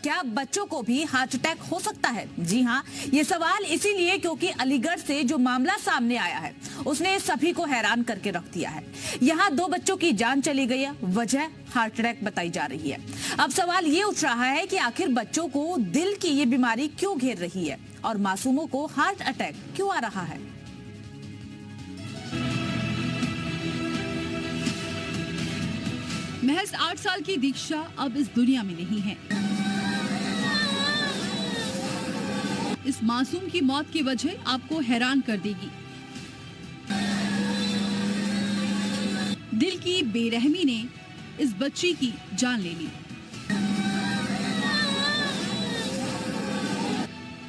क्या बच्चों को भी हार्ट अटैक हो सकता है? जी हाँ, ये सवाल इसीलिए क्योंकि अलीगढ़ से जो मामला सामने आया है उसने सभी को हैरान करके रख दिया है। यहाँ 2 बच्चों की जान चली गई है, वजह हार्ट अटैक बताई जा रही है। अब सवाल ये उठ रहा है कि आखिर बच्चों को दिल की ये बीमारी क्यों घेर रही है और मासूमों को हार्ट अटैक क्यों आ रहा है? महज 8 साल की दीक्षा अब इस दुनिया में नहीं है। इस मासूम की मौत की वजह आपको हैरान कर देगी। दिल की बेरहमी ने इस बच्ची की जान ले ली।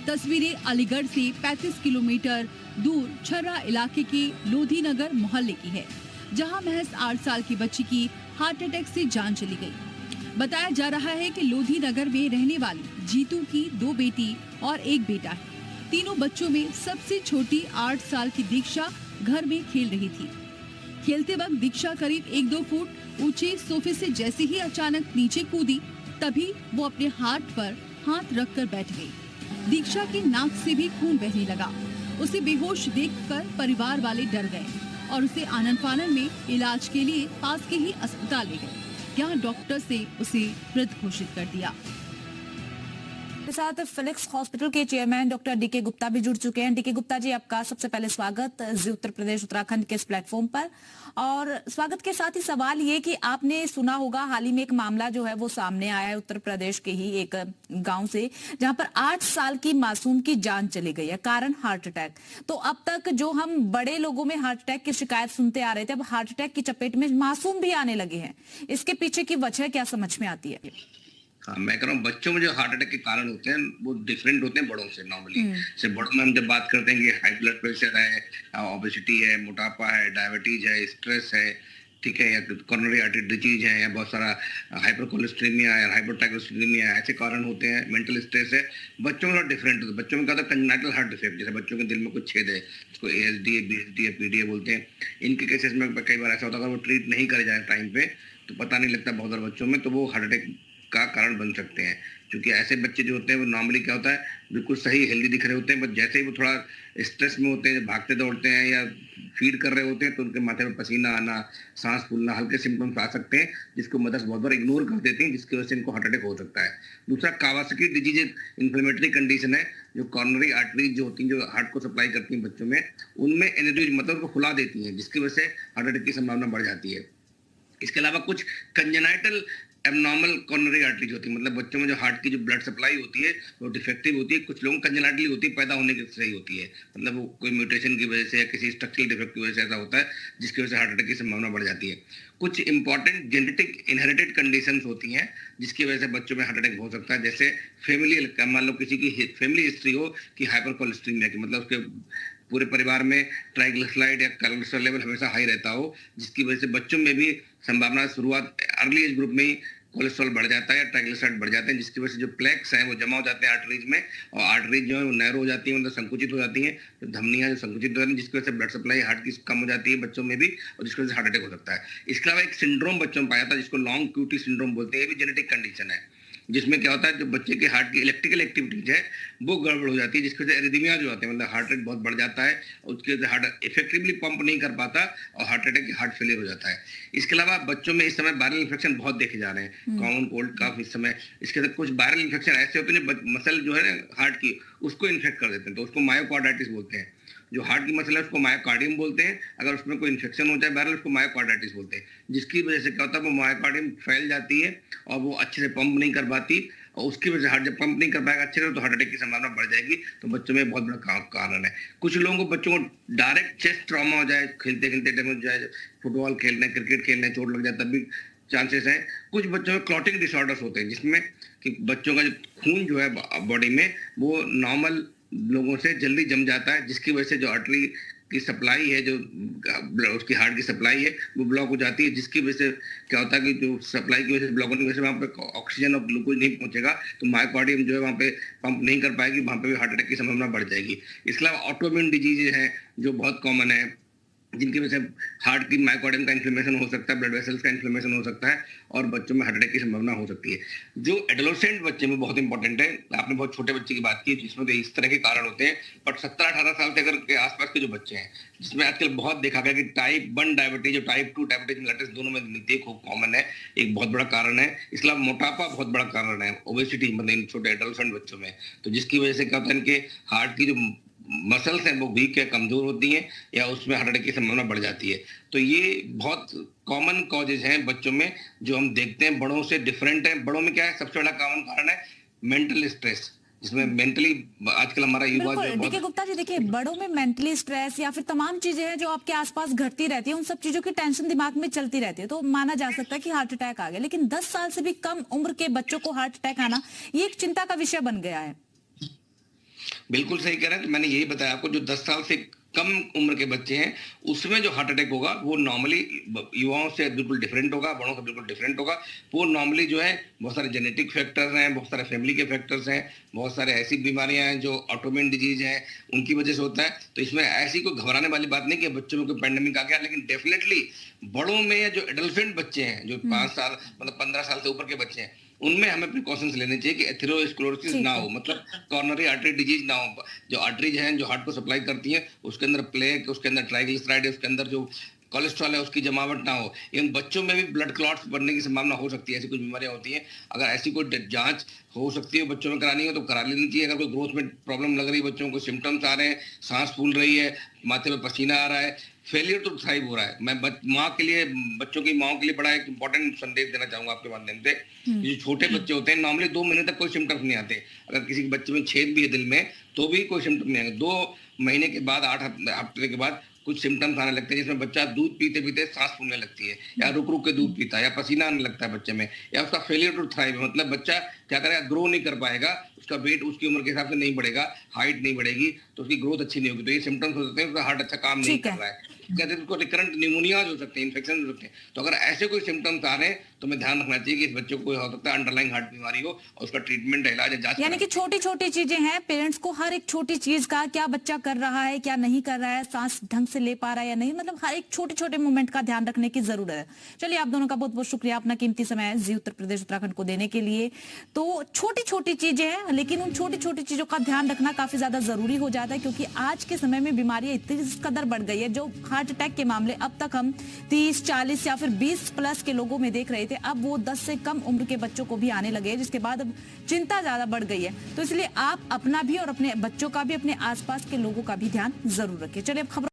तस्वीरें अलीगढ़ से 35 किलोमीटर दूर छर्रा इलाके के लोधी नगर मोहल्ले की है, जहां महज 8 साल की बच्ची की हार्ट अटैक से जान चली गई। बताया जा रहा है कि लोधी नगर में रहने वाली जीतू की 2 बेटी और 1 बेटा है। तीनों बच्चों में सबसे छोटी 8 साल की दीक्षा घर में खेल रही थी। खेलते वक्त दीक्षा करीब 1-2 फुट ऊंचे सोफे से जैसे ही अचानक नीचे कूदी, तभी वो अपने हाथ पर हाथ रखकर बैठ गई। दीक्षा की नाक से भी खून बहने लगा। उसे बेहोश देखकर परिवार वाले डर गए और उसे आनन फानन में इलाज के लिए पास के ही अस्पताल ले गए। यहाँ डॉक्टर से उसे मृत घोषित कर दिया। के साथ फिलिक्स हॉस्पिटल के चेयरमैन डॉक्टर डीके गुप्ता भी जुड़ चुके हैं। डीके गुप्ता जी, आपका सबसे पहले स्वागत जी उत्तर प्रदेश उत्तराखंड के इस प्लेटफॉर्म पर। और स्वागत के साथ ही सवाल ये कि आपने सुना होगा हाल ही में एक मामला जो है वो सामने आया है उत्तर प्रदेश के ही एक गांव से, जहां पर 8 साल की मासूम की जान चली गई है, कारण हार्ट अटैक। तो अब तक जो हम बड़े लोगों में हार्ट अटैक की शिकायत सुनते आ रहे थे, अब हार्ट अटैक की चपेट में मासूम भी आने लगे हैं। इसके पीछे की वजह क्या समझ में आती है? हाँ, मैं कह रहा हूँ बच्चों में जो हार्ट अटैक के कारण होते हैं वो डिफरेंट होते हैं बड़ों से नॉर्मली। जैसे बड़ों में हम जब बात करते हैं कि हाई ब्लड प्रेशर है, ओबेसिटी है, मोटापा है, डायबिटीज है, स्ट्रेस है, ठीक है, या कोरोनरी आर्टरी डिजीज है, या बहुत सारा हाइपर कोलेस्ट्रीमिया या हाइपोट्राइग्लिसरीमिया, ऐसे कारण होते हैं। मेंटल स्ट्रेस है। बच्चों में थोड़ा डिफरेंट होता है। बच्चों में क्या होता है, कंजेनिटल हार्ट डिफेक्ट, जैसे बच्चों के दिल में कुछ छेद है, जिसको ASD है, BSD है, PDA बोलते हैं। इनके केसेस में कई बार ऐसा होता है, अगर वो ट्रीट नहीं करे जाए टाइम पे तो पता नहीं लगता बहुत सारे बच्चों में, तो वो हार्ट अटैक का कारण बन सकते हैं। क्योंकि ऐसे बच्चे जो होते हैं वो नॉर्मली क्या होता है, बिल्कुल सही हेल्दी दिख रहे होते हैं, बट जैसे ही वो थोड़ा स्ट्रेस में होते हैं, भागते दौड़ते हैं या फीड कर रहे होते हैं, तो उनके माथे में पसीना आना, सांस फूलना, हल्के सिम्टम्स आ सकते हैं, जिसको मदर्स बहुत बार इग्नोर कर देती हैं, जिसकी वजह से इनको हार्ट अटैक हो सकता है। दूसरा, कावासाकी डिजीज एक इन्फ्लेमेटरी कंडीशन है, जो कॉर्नरी आर्टरीज जो होती हैं, जो हार्ट को सप्लाई करती हैं बच्चों में, उनमें एनेरिज्म मतलब उनको फुला देती हैं, जिसकी वजह से हार्ट अटैक की संभावना बढ़ जाती है। इसके अलावा कुछ कंजेनाइटल एबनॉर्मल कॉर्नरी आर्टरीज होती है, मतलब बच्चों में जो हार्ट की जो ब्लड सप्लाई होती है वो डिफेक्टिव होती है। कुछ लोगों कंजेनाइटली होती है, पैदा होने से ही होती है, मतलब वो कोई म्यूटेशन की वजह से या किसी स्ट्रक्चरल डिफेक्ट की वजह से ऐसा होता है, जिसकी वजह से हार्ट अटैक की संभावना बढ़ जाती है। कुछ इंपॉर्टेंट जेनेटिक इनहेरिटेड कंडीशंस होती हैं, जिसकी वजह से बच्चों में हार्ट अटैक हो सकता है। जैसे फैमिली, मान लो किसी की फैमिली हिस्ट्री हो कि हाइपर कोलेस्ट्रीमिया की, मतलब उसके पूरे परिवार में ट्राइग्लिसराइड या कोलेस्ट्रॉल लेवल हमेशा हाई रहता हो, जिसकी वजह से बच्चों में भी संभावना शुरुआत अर्ली एज ग्रुप में ही कोलेस्ट्रॉल बढ़ जाता है या ट्राइग्लिसराइड बढ़ जाते हैं, जिसकी वजह से जो प्लेक्स हैं वो जमा हो जाते हैं आर्टरीज में, और आर्टरीज जो है वो नैरो हो जाती है, मतलब संकुचित हो जाती हैं, तो धमनियां जो संकुचित हो जाती हैं, जिसकी वजह से ब्लड सप्लाई हार्ट की कम हो जाती है बच्चों में भी, और जिसकी वजह से हार्ट अटैक हो सकता है। इसके अलावा एक सिंड्रोम बच्चों में पाया था, जिसको लॉन्ग क्यूटी सिंड्रोम बोलते हैं, ये भी जेनेटिक कंडीशन है, जिसमें क्या होता है, जो बच्चे के हार्ट की इलेक्ट्रिकल एक्टिविटीज है वो गड़बड़ हो जाती है, जिसकी वजह से एरिथमिया जो आते हैं, मतलब हार्ट रेट बहुत बढ़ जाता है, उसके वजह से हार्ट इफेक्टिवली पंप नहीं कर पाता और हार्ट अटैक, हार्ट फेलियर हो जाता है। इसके अलावा बच्चों में इस समय वायरल इन्फेक्शन बहुत देखे जा रहे हैं, कॉमन कोल्ड कफ इस समय। इसके साथ कुछ वायरल इन्फेक्शन ऐसे होते हैं जो मसल जो है ना हार्ट की, उसको इन्फेक्ट कर देते हैं, तो उसको मायोकार्डाइटिस बोलते हैं। जो हार्ट की मसल है उसको मायोकार्डियम बोलते हैं, अगर उसमें कोई इन्फेक्शन हो जाए वायरल, उसको मायोकार्डाइटिस बोलते हैं, जिसकी वजह से क्या होता है, वो मायोकार्डियम फैल जाती है और वो अच्छे से पंप नहीं कर पाती, और उसकी वजह से हार्ट जब पंप नहीं कर पाएगा अच्छे से, तो हार्ट अटैक की संभावना बढ़ जाएगी। तो बच्चों में बहुत बड़ा कारण है। कुछ लोगों को, बच्चों को डायरेक्ट चेस्ट ट्रॉमा हो जाए, खेलते खेलते डैमेज हो जाए, फुटबॉल खेलने, क्रिकेट खेलने चोट लग जाए, तब भी चांसेस है। कुछ बच्चों में क्लॉटिंग डिसऑर्डर्स होते हैं, जिसमें कि बच्चों का जो खून जो है बॉडी में वो नॉर्मल लोगों से जल्दी जम जाता है, जिसकी वजह से जो आर्टरी की सप्लाई है, जो उसकी हार्ट की सप्लाई है वो ब्लॉक हो जाती है, जिसकी वजह से क्या होता है कि जो सप्लाई की वजह से ब्लॉक होने की वजह से वहाँ पे ऑक्सीजन और ग्लूकोज नहीं पहुंचेगा, तो मायोकार्डियम जो है वहाँ पे पंप नहीं कर पाएगी, वहाँ पे भी हार्ट अटैक की संभावना बढ़ जाएगी। इसके अलावा ऑटोइम्यून डिजीज है जो बहुत कॉमन है, जिनकी वजह से हार्ट की मायोकार्डियम का इन्फ्लेमेशन हो सकता है, ब्लड वेसल्स का इन्फ्लेमेशन हो सकता है और बच्चों में हार्ट अटैक की संभावना हो सकती है। जो एडोलेसेंट बच्चे में बहुत इंपॉर्टेंट है, आपने बहुत छोटे बच्चे की बात की जिसमें तो इस तरह के कारण होते हैं, बट 17-18 साल से अगर के आसपास के जो बच्चे हैं, जिसमें आजकल बहुत देखा गया कि टाइप 1 डायबिटीज और टाइप 2 डायबिटीज मेलिटस दोनों में मिलती है, खूब कॉमन है, एक बहुत बड़ा कारण है। इसके अलावा मोटापा बहुत बड़ा कारण है, ओबेसिटी, मतलब इन छोटे एडोलेसेंट बच्चों में, तो जिसकी वजह से क्या होता है, इनके हार्ट की जो मसल्स हैं वो वीक है, कमजोर होती हैं, या उसमें हार्ट अटैक की संभावना बढ़ जाती है। तो ये बहुत कॉमन कॉजेज हैं बच्चों में जो हम देखते हैं, बड़ों से डिफरेंट है। बड़ों में क्या है, सबसे बड़ा कॉमन कारण है मेंटल स्ट्रेस, जिसमें मेंटली आजकल हमारा युवा जो देखिए गुप्ता जी, देखिए बड़ों में मेंटली स्ट्रेस या फिर तमाम चीजें हैं जो आपके आसपास घटती रहती है, उन सब चीजों की टेंशन दिमाग में चलती रहती है, तो माना जा सकता है कि हार्ट अटैक आ गया। लेकिन 10 साल से भी कम उम्र के बच्चों को हार्ट अटैक आना ये एक चिंता का विषय बन गया है। बिल्कुल सही कह रहे हैं। तो मैंने यही बताया आपको, जो 10 साल से कम उम्र के बच्चे हैं उसमें जो हार्ट अटैक होगा वो नॉर्मली युवाओं से बिल्कुल डिफरेंट होगा, बड़ों से बिल्कुल डिफरेंट होगा। वो नॉर्मली जो है बहुत सारे जेनेटिक फैक्टर्स हैं, बहुत सारे फैमिली के फैक्टर्स हैं, बहुत सारे ऐसी बीमारियां हैं जो ऑटोइम्यून डिजीज हैं, उनकी वजह से होता है। तो इसमें ऐसी कोई घबराने वाली बात नहीं कि बच्चों में कोई पैंडेमिक आ गया, लेकिन डेफिनेटली बड़ों में जो एडल्फेंट बच्चे हैं, जो 5 साल मतलब 15 साल से ऊपर के बच्चे हैं, उनमें हमें प्रिकॉशंस लेने चाहिए कि एथेरोस्क्लेरोसिस ना हो, मतलब कॉर्नरी आर्टरी डिजीज ना हो। जो आर्टरीज हैं जो हार्ट को सप्लाई करती हैं, उसके अंदर प्लेक, उसके अंदर ट्राइग्लिसराइड, उसके अंदर जो कोलेस्ट्रॉल है उसकी जमावट ना हो। इन बच्चों में भी ब्लड क्लॉट्स बनने की संभावना हो सकती है, ऐसी कुछ बीमारियां होती हैं। अगर ऐसी कोई जांच हो सकती है बच्चों में करानी हो तो करा लेनी चाहिए। अगर कोई ग्रोथ में प्रॉब्लम लग रही है, बच्चों को सिम्टम्स आ रहे हैं, सांस फूल रही है, माथे में पसीना आ रहा है, फेलियर टू थ्राइव हो रहा है, मैं माँ के लिए, बच्चों की माओ के लिए बड़ा एक इंपॉर्टेंट संदेश देना चाहूंगा आपके माध्यम से। जो छोटे बच्चे होते हैं नॉर्मली 2 महीने तक कोई सिम्टम्स नहीं आते। अगर किसी बच्चे में छेद भी है दिल में तो भी कोई सिम्टम नहीं आएंगे। 2 महीने के बाद, 8 हफ्ते के बाद कुछ सिम्टम्स आने लगते हैं, जिसमें बच्चा दूध पीते पीते सांस फूलने लगती है, या रुक रुक के दूध पीता है, या पसीना आने लगता है बच्चे में, या उसका फेलियर टू थ्राइव, मतलब बच्चा क्या करेगा, ग्रो नहीं कर पाएगा, उसका वेट उसकी उम्र के हिसाब से नहीं बढ़ेगा, हाइट नहीं बढ़ेगी, तो उसकी ग्रोथ अच्छी नहीं होगी। तो ये सिम्टम्स हो सकते हैं, उसका हार्ट अच्छा काम नहीं कर रहा है, कहते हैं उसको रिकरेंट निमोनियाज हो सकते हैं, इन्फेक्शन हो सकते हैं। तो अगर ऐसे कोई सिम्टम्स आ रहे हैं तो हमें ध्यान रखना चाहिए कि इस बच्चे को हो सकता है अंडरलाइंग हार्ट बीमारी हो, और उसका ट्रीटमेंट, इलाज, जांच, यानी कि छोटी छोटी चीजें हैं, पेरेंट्स को हर एक छोटी चीज का, क्या बच्चा कर रहा है क्या नहीं कर रहा है, सांस ढंग से ले पा रहा है या नहीं, मतलब हर एक छोटे छोटे मोमेंट का ध्यान रखने की जरूरत है। चलिए, आप दोनों का बहुत बहुत शुक्रिया अपना कीमती समय जी उत्तर प्रदेश उत्तराखंड को देने के लिए। तो छोटी छोटी चीजें हैं, लेकिन उन छोटी छोटी चीजों का ध्यान रखना काफी ज्यादा जरूरी हो जाता है, क्योंकि आज के समय में बीमारियां इतनी कदर बढ़ गई है। जो हार्ट अटैक के मामले अब तक हम 30, 40 या फिर 20 प्लस के लोगों में देख रहे थे, अब वो 10 से कम उम्र के बच्चों को भी आने लगे हैं, जिसके बाद अब चिंता ज्यादा बढ़ गई है। तो इसलिए आप अपना भी और अपने बच्चों का भी, अपने आसपास के लोगों का भी ध्यान जरूर रखिए। चलिए अब खबर